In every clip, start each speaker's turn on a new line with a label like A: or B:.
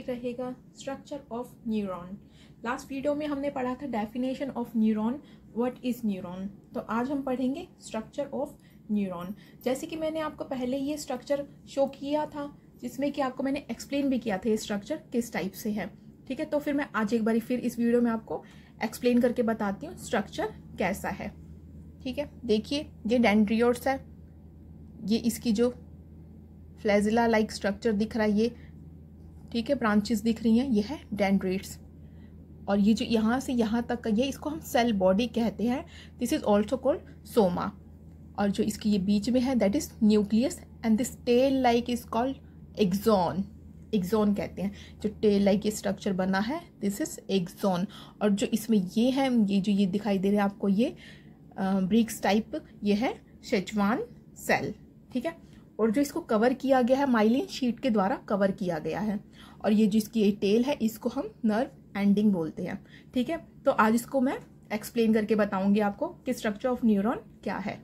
A: Topic रहेगा structure of neuron. Last video में हमने पढ़ा था definition of neuron, what is neuron. तो आज हम पढ़ेंगे स्ट्रक्चर ऑफ न्यूरॉन। जैसे कि मैंने आपको पहले ये स्ट्रक्चर शो किया था, जिसमें कि आपको मैंने एक्सप्लेन भी किया था ये स्ट्रक्चर किस टाइप से है। ठीक है, तो फिर मैं आज एक बारी फिर इस वीडियो में आपको एक्सप्लेन करके बताती हूँ स्ट्रक्चर कैसा है। ठीक है, देखिए ये डेंड्रियोट्स है, ये इसकी जो फ्लैजिला लाइक स्ट्रक्चर दिख रहा है ये, ठीक है, ब्रांचेस दिख रही हैं, ये है डेंड्रिट्स। और ये जो यहाँ से यहाँ तक का ये, इसको हम सेल बॉडी कहते हैं। This is also called soma. और जो इसकी ये बीच में है that is nucleus and this tail like is called axon. Axon कहते हैं जो टेल लाइक ये स्ट्रक्चर बना है, दिस इज एक्सॉन। और जो इसमें ये है, ये जो ये दिखाई दे रहा है आपको, ये ब्रिक्स टाइप, ये है शेजवान सेल। ठीक है, और जो इसको कवर किया गया है माइलिन शीट के द्वारा कवर किया गया है। और ये जो इसकी ये टेल है, इसको हम नर्व एंडिंग बोलते हैं। ठीक है, तो आज इसको मैं एक्सप्लेन करके बताऊंगी आपको कि स्ट्रक्चर ऑफ न्यूरॉन क्या है।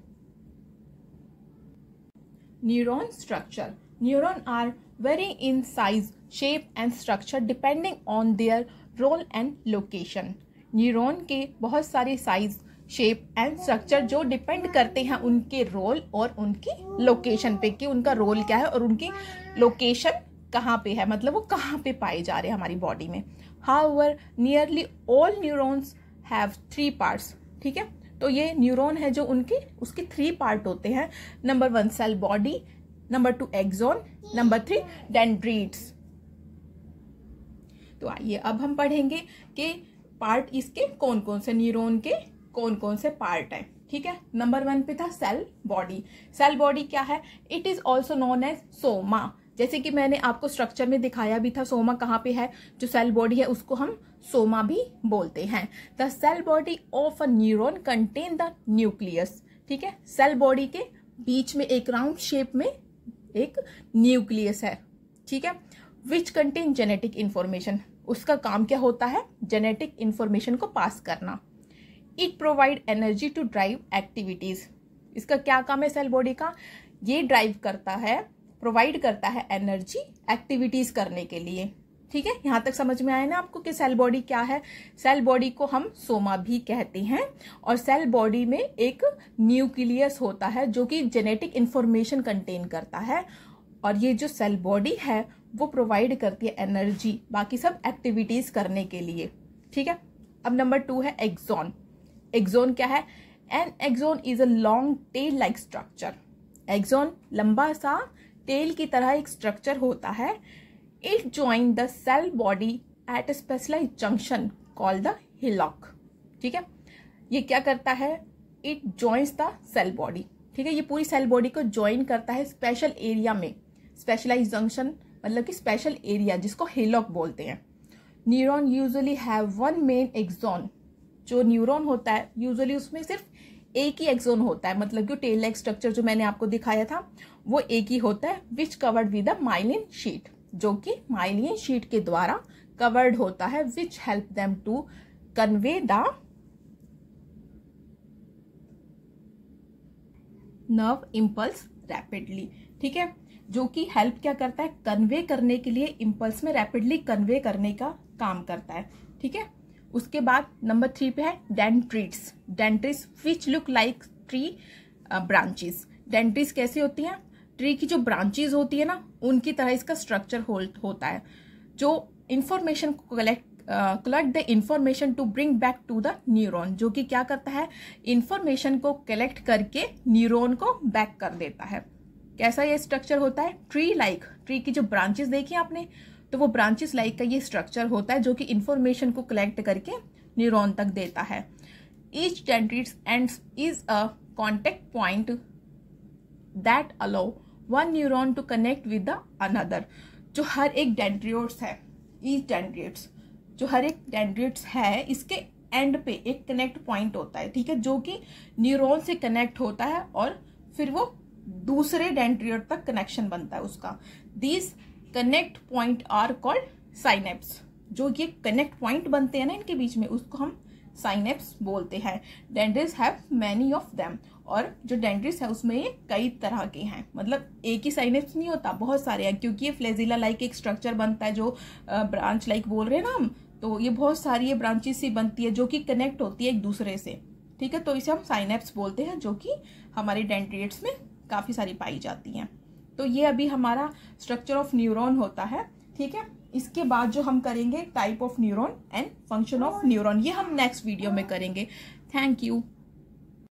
A: Neuron structure. Neuron are vary in size, shape and structure depending on their role and location. Neuron के बहुत सारे साइज, शेप एंड स्ट्रक्चर जो डिपेंड करते हैं उनके रोल और उनकी लोकेशन पे, कि उनका रोल क्या है और उनकी लोकेशन कहाँ पे है, मतलब वो कहाँ पे पाए जा रहे हैं हमारी बॉडी में। However nearly all neurons have 3 parts. ठीक है, तो ये न्यूरॉन है जो उसके 3 पार्ट होते हैं। Number 1 cell body, number 2 axon, number 3 dendrites. तो आइए अब हम पढ़ेंगे कि पार्ट इसके कौन कौन से, न्यूरॉन के कौन कौन से पार्ट है। ठीक है, नंबर 1 पे था सेल बॉडी। सेल बॉडी क्या है? It is also known as soma. जैसे कि मैंने आपको स्ट्रक्चर में दिखाया भी था, सोमा कहाँ पे है, जो सेल बॉडी है उसको हम सोमा भी बोलते हैं। The cell body of a neuron contain the nucleus. ठीक है, सेल बॉडी के बीच में एक राउंड शेप में एक न्यूक्लियस है। ठीक है, विच कंटेन जेनेटिक इंफॉर्मेशन। उसका काम क्या होता है? जेनेटिक इंफॉर्मेशन को पास करना। It provide energy to drive activities. इसका क्या काम है सेल बॉडी का? ये ड्राइव करता है, प्रोवाइड करता है एनर्जी एक्टिविटीज करने के लिए। ठीक है, यहां तक समझ में आया ना आपको कि सेल बॉडी क्या है? सेल बॉडी को हम सोमा भी कहते हैं। और सेल बॉडी में एक न्यूक्लियस होता है जो कि जेनेटिक इंफॉर्मेशन कंटेन करता है। और ये जो सेल बॉडी है वो प्रोवाइड करती है एनर्जी बाकी सब एक्टिविटीज करने के लिए। ठीक है, अब नंबर 2 है एक्सॉन। एक्सॉन क्या है? An axon is a long tail like structure. Axon लंबा सा टेल की तरह एक स्ट्रक्चर होता है। It join the cell body at a specialized junction called the hillock. ठीक है, ये क्या करता है? It joins the cell body. ठीक है, ये पूरी सेल बॉडी को ज्वाइन करता है स्पेशल एरिया में। स्पेशलाइज्ड जंक्शन मतलब कि स्पेशल एरिया, जिसको हिलॉक बोलते हैं। Neuron usually have 1 main axon. जो न्यूरॉन होता है यूजुअली उसमें सिर्फ एक ही एक्सॉन होता है, मतलब कि टेल लाइक स्ट्रक्चर जो मैंने आपको दिखाया था वो एक ही होता है, which covered with the myelin sheath, जो कि माइलिन शीट के द्वारा कवर्ड होता है, which help them to convey the nerve impulse rapidly. ठीक है, जो कि हेल्प क्या करता है? कन्वे करने के लिए, इम्पल्स में रैपिडली कन्वे करने का काम करता है। ठीक है, उसके बाद नंबर 3 पे है dendrites. Dendrites which look like tree branches. Dendrites कैसी होती हैं? ट्री की जो ब्रांचेस होती है ना, उनकी तरह इसका स्ट्रक्चर होता है, जो इंफॉर्मेशन को collect the information to bring back to the neuron. जो कि क्या करता है? इंफॉर्मेशन को कलेक्ट करके न्यूरॉन को बैक कर देता है। कैसा ये स्ट्रक्चर होता है? Tree like. ट्री की जो ब्रांचेस देखी आपने, तो वो ब्रांचेस लाइक का ये स्ट्रक्चर होता है, जो कि इंफॉर्मेशन को कलेक्ट करके न्यूरॉन तक देता है। Each dendrites ends is a contact point that allow one neuron to connect with the another. जो हर एक डेंड्रियोट्स है, ईच डेंड्रिट्स, जो हर एक डेंड्रिट्स है, इसके एंड पे एक कनेक्ट पॉइंट होता है। ठीक है, जो कि न्यूरॉन से कनेक्ट होता है और फिर वो दूसरे डेंड्रियोट तक कनेक्शन बनता है उसका। This connect point are called synapse. जो ये कनेक्ट पॉइंट बनते हैं ना इनके बीच में, उसको हम साइनेप्स बोलते हैं। डेंड्रिट्स हैव मैनी ऑफ देम, और जो डेंड्रिट्स है उसमें ये कई तरह के हैं, मतलब एक ही साइनेप्स नहीं होता, बहुत सारे हैं, क्योंकि ये फ्लैजिला लाइक एक स्ट्रक्चर बनता है, जो ब्रांच लाइक बोल रहे हैं ना हम, तो ये बहुत सारी ये ब्रांचेस सी बनती है जो कि कनेक्ट होती है एक दूसरे से, ठीक है। तो इसे हम साइनेप्स बोलते हैं, जो कि हमारे डेंड्रिट्स में काफी सारी पाई जाती हैं। तो ये अभी हमारा स्ट्रक्चर ऑफ न्यूरॉन होता है, ठीक है। इसके बाद जो हम करेंगे type of neuron and function of neuron, ये हम नेक्स्ट वीडियो में करेंगे। Thank you.